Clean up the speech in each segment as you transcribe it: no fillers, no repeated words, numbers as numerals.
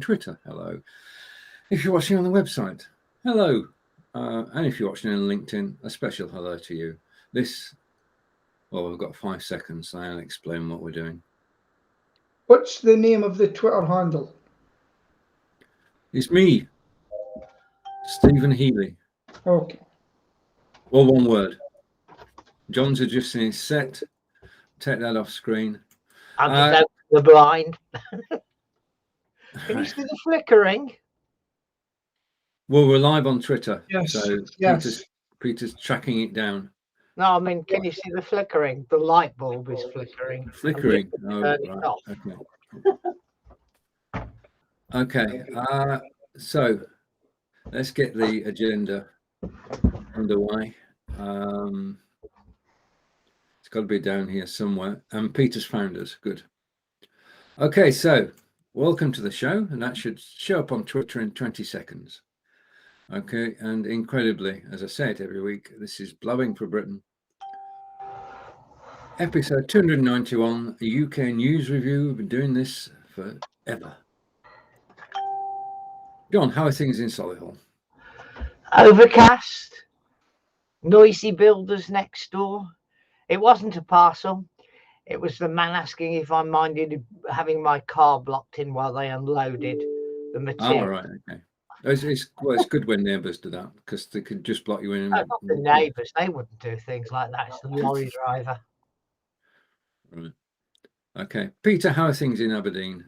Twitter, hello. If you're watching on the website, hello. And if you're watching on LinkedIn, a special hello to you. Well, we've got 5 seconds, so I'll explain what we're doing. What's the name of the Twitter handle? It's me, Stephen Healy. Okay. All one word. John's adjusting his set. Take that off screen. I'm just opening the blind. Can you see the flickering? Well, we're live on Twitter. Yes. So Yes. Peter's tracking it down. No, I mean, can you see the flickering? The light bulb is flickering. Flickering. Oh, right. Okay. So let's get the agenda underway. It's got to be down here somewhere. And Peter's found us. Good. Okay, so welcome to the show, and that should show up on Twitter in 20 seconds. Okay, and incredibly, as I said every week, this is Blabbing for Britain. Episode 291, a UK news review. We've been doing this forever. John, how are things in Solihull? Overcast. Noisy builders next door. It wasn't a parcel. It was the man asking if I minded having my car blocked in while they unloaded the material. Oh, right, okay. It's good when neighbours do that, because they could just block you in. No, not the neighbours. They wouldn't do things like that. It's the lorry driver. Right. Okay. Peter, how are things in Aberdeen?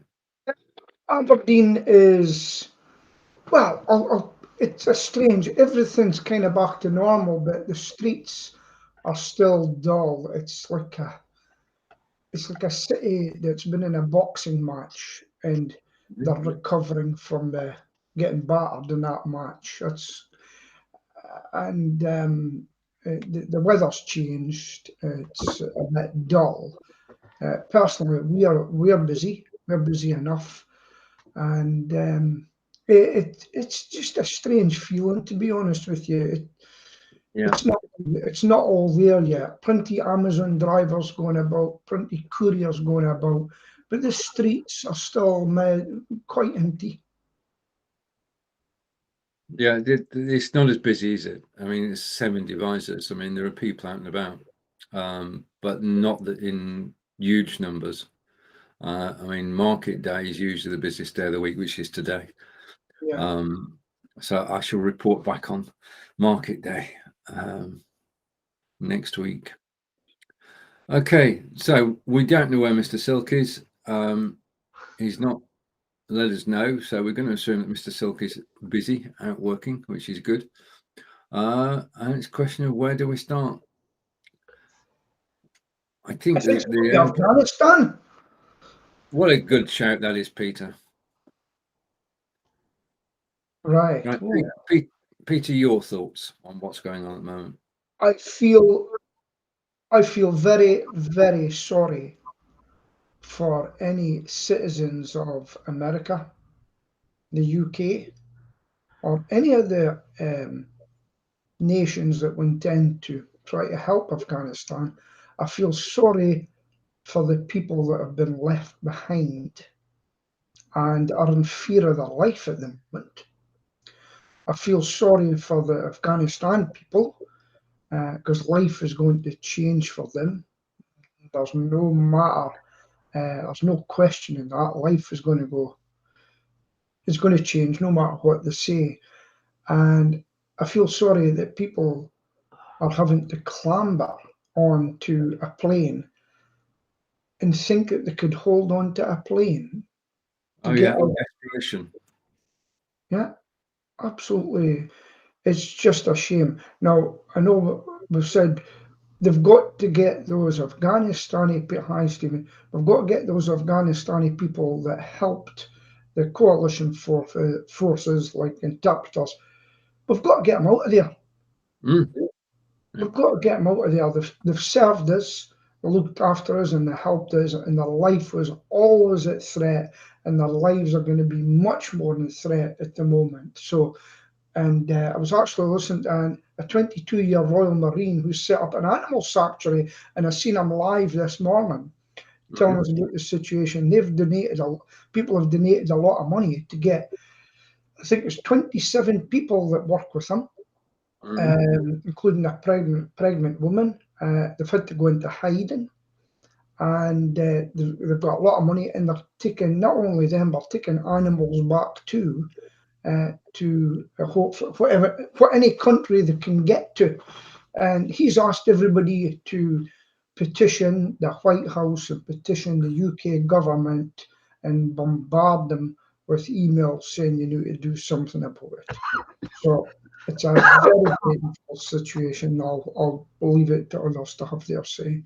Aberdeen is, well, it's a strange, everything's kind of back to normal, but the streets are still dull. It's like a city that's been in a boxing match and they're recovering from getting battered in that match. The weather's changed. It's a bit dull. Personally, we're busy. We're busy enough, and it's just a strange feeling, to be honest with you. It's not all there yet. Plenty Amazon drivers going about, plenty couriers going about, but the streets are still quite empty. Yeah, it's not as busy, is it? I mean, it's 7 devices. I mean, there are people out and about, but not in huge numbers. I mean, market day is usually the busiest day of the week, which is today. Yeah. So I shall report back on market day next week. Okay, so we don't know where Mr. Silk is. He's not let us know, so we're going to assume that Mr. Silk is busy out working, which is good. And it's a question of where do we start? I think Afghanistan. What a good shout that is, Peter. Right. Peter, your thoughts on what's going on at the moment? I feel very, very sorry for any citizens of America, the UK, or any other nations that intend to try to help Afghanistan. I feel sorry for the people that have been left behind and are in fear of their life at the moment. I feel sorry for the Afghanistan people because life is going to change for them. There's no question in that. Life is going to go. It's going to change no matter what they say. And I feel sorry that people are having to clamber onto a plane and think that they could hold on to a plane to get out. Desperation. Yeah, absolutely. It's just a shame. Now, I know we've said they've got to get those Afghanistani we've got to get those Afghanistani people that helped the coalition forces, like interpreters. We've got to get them out of there. We've got to get them out of there. They've served us, they looked after us, and they helped us, and their life was always at threat, and their lives are going to be much more in threat at the moment. So, and I was actually listening to a 22-year Royal Marine who set up an animal sanctuary, and I seen him live this morning. telling us about the situation. They've donated people have donated a lot of money to get. I think it's 27 people that work with them, including a pregnant woman. They've had to go into hiding, and they've got a lot of money, and they're taking not only them, but taking animals back too, to hope for any country they can get to. And he's asked everybody to petition the White House and petition the UK government and bombard them with emails saying you need to do something about it. So it's a very painful situation. I'll leave it to others to have their say.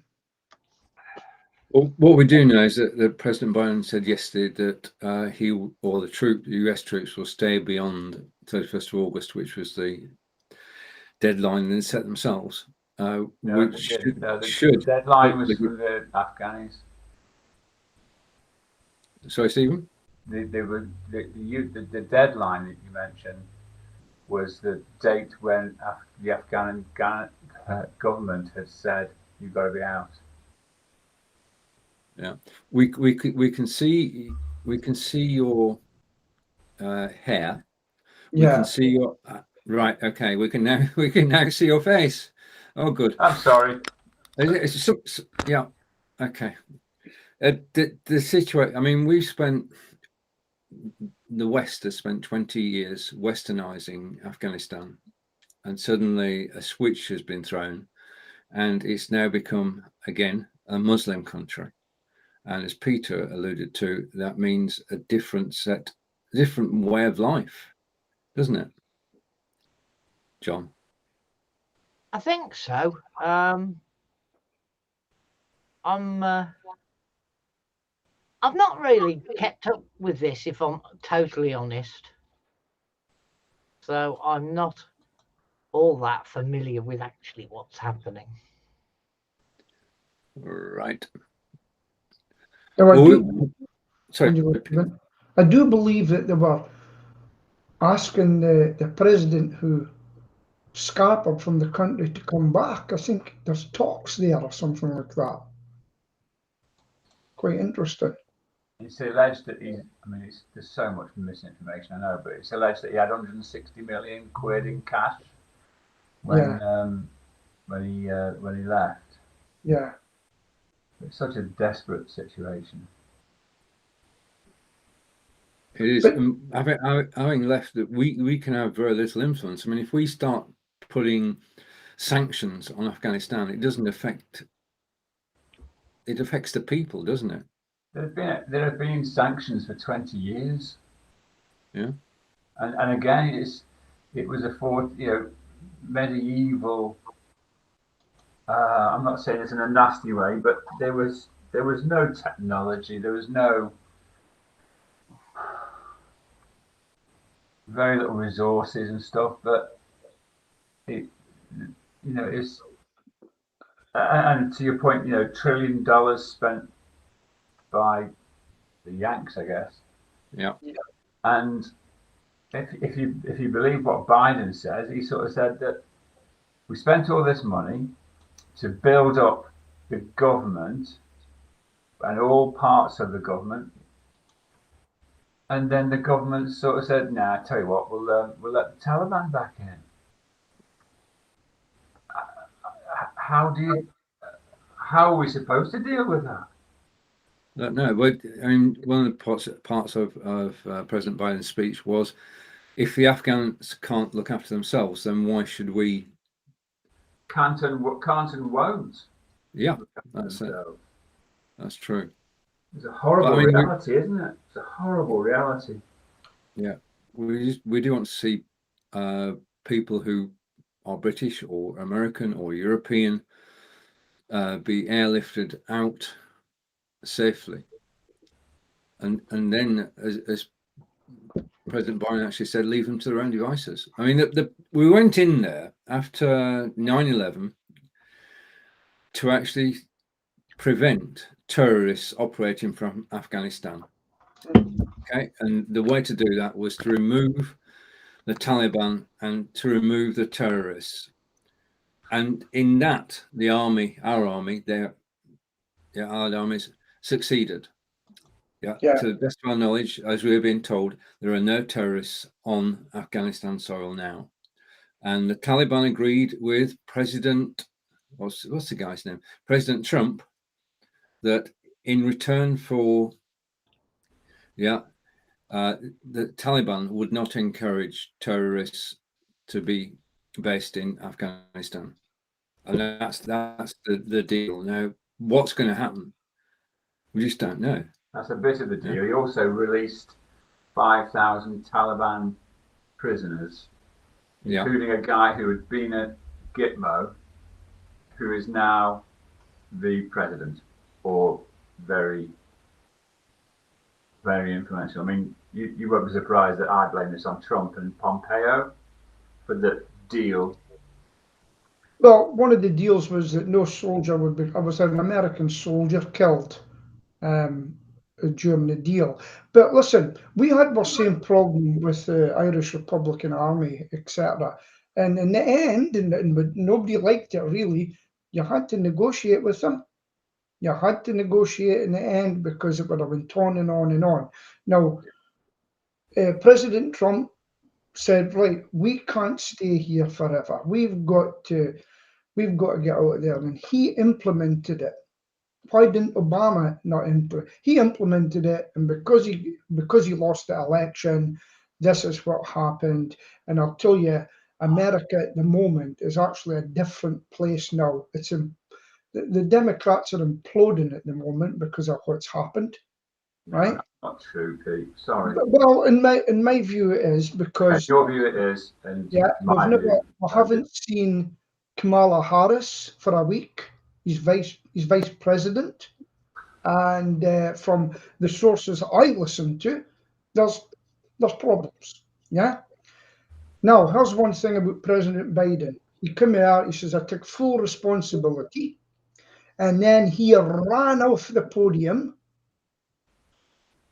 Well, what we do know is that President Biden said yesterday that he or the US troops will stay beyond 31st of August, which was the deadline they set themselves. No, Which the should deadline was for the Afghans. Sorry, Stephen? The deadline that you mentioned was the date when the Afghan government had said you've got to be out. Yeah, we can see your hair. We can see your right. Okay, we can now see your face. Oh, good. I'm sorry. Yeah. Okay. The situation. I mean, the West has spent 20 years westernizing Afghanistan, and suddenly a switch has been thrown, and it's now become again a Muslim country. And as Peter alluded to, that means a different way of life, doesn't it, John? I think so. I've not really kept up with this, if I'm totally honest. So I'm not all that familiar with actually what's happening. Right. Now, Sorry. I do believe that they were asking the president who scampered from the country to come back. I think there's talks there or something like that. Quite interesting. It's alleged that there's so much misinformation, I know, but it's alleged that he had 160 million quid in cash when he left. Yeah. It's such a desperate situation. It is. Having left, that we can have very little influence. I mean, if we start putting sanctions on Afghanistan, it doesn't affect. It affects the people, doesn't it? There have been sanctions for 20 years. Yeah. And again, it was a medieval. I'm not saying this in a nasty way, but there was no technology. There was no very little resources and stuff. But it's and to your point, $1 trillion spent by the Yanks, I guess. Yeah. And if you believe what Biden says, he sort of said that we spent all this money to build up the government and all parts of the government, and then the government sort of said, "Nah, tell you what, we'll let the Taliban back in." How are we supposed to deal with that? No, but I mean, one of the parts of President Biden's speech was, if the Afghans can't look after themselves, then why should we? Can't and won't. Yeah, that's it. That's true. It's a horrible reality, isn't it? It's a horrible reality. Yeah, we do want to see people who are British or American or European be airlifted out safely, and then as President Biden actually said, leave them to their own devices. I mean, we went in there after 9/11 to actually prevent terrorists operating from Afghanistan. Okay, and the way to do that was to remove the Taliban and to remove the terrorists. And in that, our army, our armies succeeded. Yeah. Yeah. To the best of our knowledge, as we have been told, there are no terrorists on Afghanistan soil now. And the Taliban agreed with President, what's the guy's name? President Trump, that in return for, the Taliban would not encourage terrorists to be based in Afghanistan. And that's the deal. Now, what's going to happen? We just don't know. That's a bit of the deal. He also released 5,000 Taliban prisoners, including a guy who had been at Gitmo, who is now the president, or very, very influential. I mean, you won't be surprised that I blame this on Trump and Pompeo for the deal. Well, one of the deals was that no soldier would be. I was an American soldier killed during the deal. But listen, we had the same problem with the Irish Republican Army, etc. And in the end, and nobody liked it really, you had to negotiate with them. You had to negotiate in the end because it would have went on and on and on. Now, President Trump said, right, we can't stay here forever. We've got to get out of there. And he implemented it. Why didn't Obama not implement? He implemented it, and because he lost the election, this is what happened. And I'll tell you, America at the moment is actually a different place now. It's the Democrats are imploding at the moment because of what's happened, right? No, not true, Pete. Sorry. Well, in my view, it is because your view it is, and yeah, my view, I haven't seen Kamala Harris for a week. He's vice president, and from the sources I listen to, there's problems. Yeah. Now, here's one thing about President Biden. He came out. He says, "I took full responsibility," and then he ran off the podium.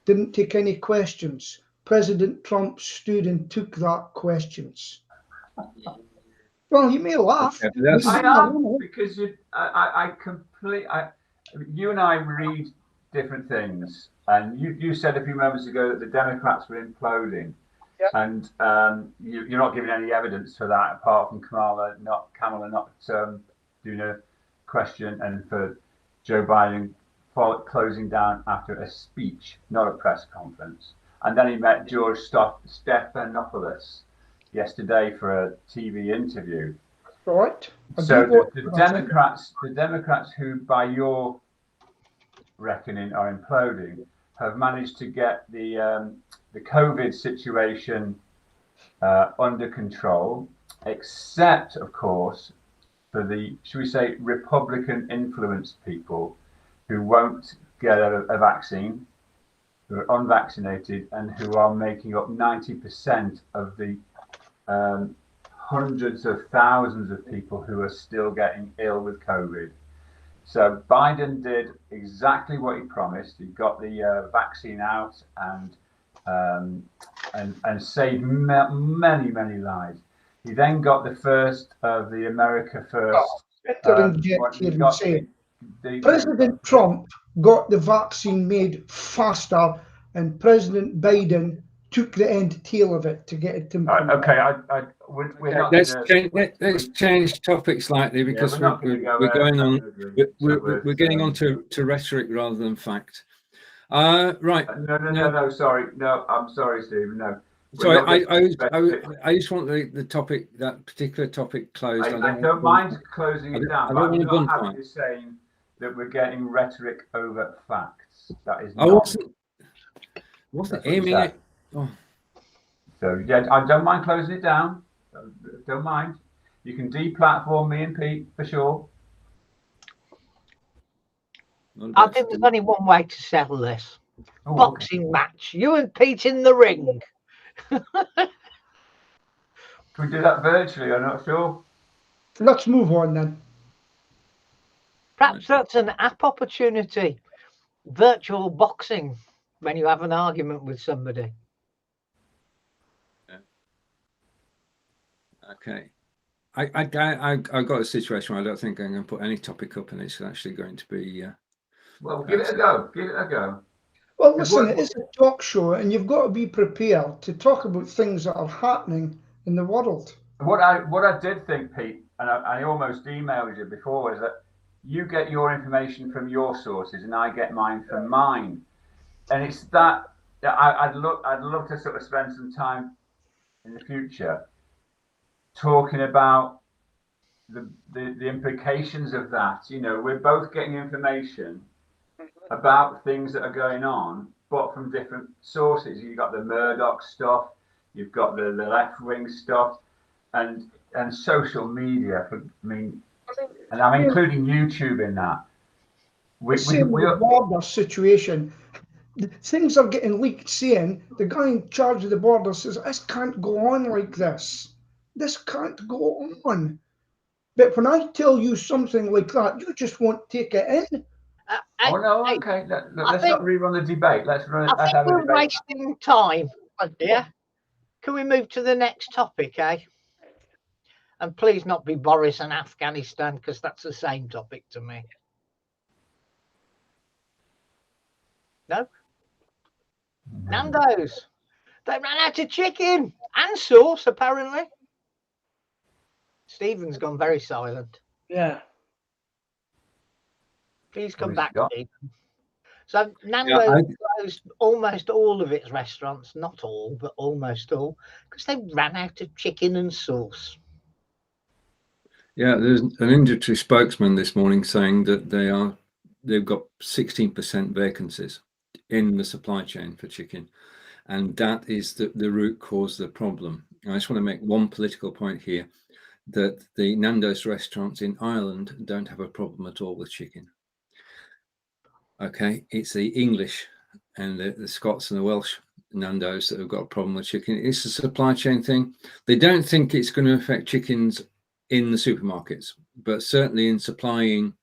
Didn't take any questions. President Trump stood and took that questions. Well, you may laugh. I am, because you and I read different things, and you said a few moments ago that the Democrats were imploding, and you're not giving any evidence for that apart from Kamala not doing a question, and for Joe Biden closing down after a speech, not a press conference. And then he met George Stephanopoulos yesterday for a TV interview. Right. So the Democrats who, by your reckoning, are imploding, have managed to get the COVID situation under control, except, of course, for the, should we say, Republican influenced people who won't get a vaccine, who are unvaccinated, and who are making up 90% of the hundreds of thousands of people who are still getting ill with COVID. So Biden did exactly what he promised. He got the vaccine out and saved many lives. He then got the first of the America First. President Trump got the vaccine made faster, and President Biden took the end tail of it to get it to. Let's change topics slightly, because we're getting on to rhetoric rather than fact. Right. No. Sorry. No, I'm sorry, Stephen. No. Sorry, I just want the topic, that particular topic, closed. I don't mind closing it down. I'm not happy to saying that we're getting rhetoric over facts. That is not. I wasn't aiming it. Oh. So yeah, I don't mind closing it down. Don't mind. You can deplatform me and Pete for sure. I think there's only one way to settle this. Boxing match. You and Pete in the ring. Can we do that virtually? I'm not sure. Let's move on then. Perhaps that's an app opportunity. Virtual boxing when you have an argument with somebody. Okay. I've got a situation where I don't think I'm going to put any topic up, and it's actually going to be Well, give it a go. Give it a go. Well, listen, it is a talk show, and you've got to be prepared to talk about things that are happening in the world. What I did think, Pete, and I almost emailed you before, is that you get your information from your sources, and I get mine from mine. And it's that I'd love to sort of spend some time in the future talking about the implications of that. You know, we're both getting information about things that are going on, but from different sources. You've got the Murdoch stuff, you've got the left-wing stuff, and social media. And I'm including YouTube in that. Same with the border situation. Things are getting leaked, saying the guy in charge of the border says, this can't go on like this. This can't go on. But when I tell you something like that, you just won't take it in. Oh no, okay. Let's not rerun the debate. Let's have a we're debate. wasting time. Yeah. Can we move to the next topic, eh? And please not be Boris and Afghanistan, because that's the same topic to me. No? Nando's. They ran out of chicken and sauce, apparently. Stephen's gone very silent. Yeah. Please come back, Stephen. So Nando's closed almost all of its restaurants, not all, but almost all, because they ran out of chicken and sauce. Yeah, there's an industry spokesman this morning saying that they've got 16% vacancies in the supply chain for chicken, and that is the root cause of the problem. I just want to make one political point here, that the Nando's restaurants in Ireland don't have a problem at all with chicken. Okay, it's the English and the Scots and the Welsh Nando's that have got a problem with chicken. It's a supply chain thing. They don't think it's going to affect chickens in the supermarkets, but certainly in supplying